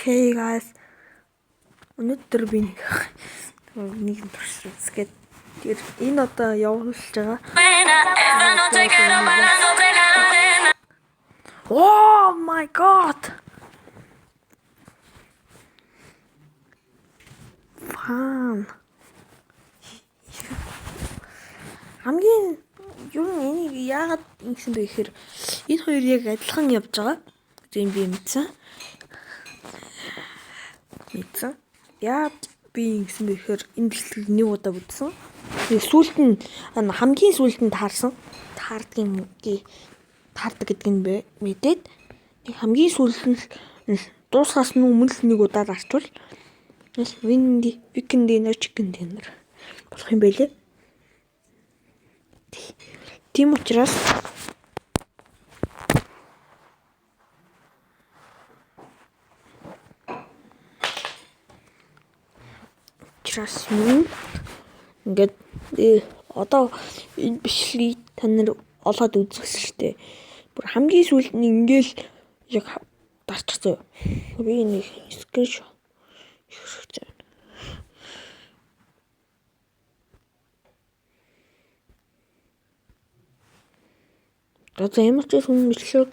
Okay guys. Өнөөдөр би нэг туршилт тэгээд энэ одоо явуулж байгаа. Oh my god. Фан. Хамгийн юу энийг яагаад ингэсэн бэ гэхээр энэ хоёр яг адилхан явж байгаа. Тийм би мэдсэн. Яа би ингэсэн бэ гэхээр энэ бэлтгэл нэг удаа бүтсэн. Тэгээ сүүлд нь хамгийн сүүлд нь таардаг гэдэг нь мэдээд нэг хамгийн сүүлд нь дуусгаас өмнө нэг удаа зарчвал weekend dinner chicken dinner болох юм байлээ. Тийм учраас ингээд одоо энэ бичлэгийг та нар олоод үзсэн шүү дээ. Бүр хамгийн сүүлд нь ингээл яг дарчихсан. Би нэг скриншот хийх гэж байна. Одоо ямар ч юм бичлэг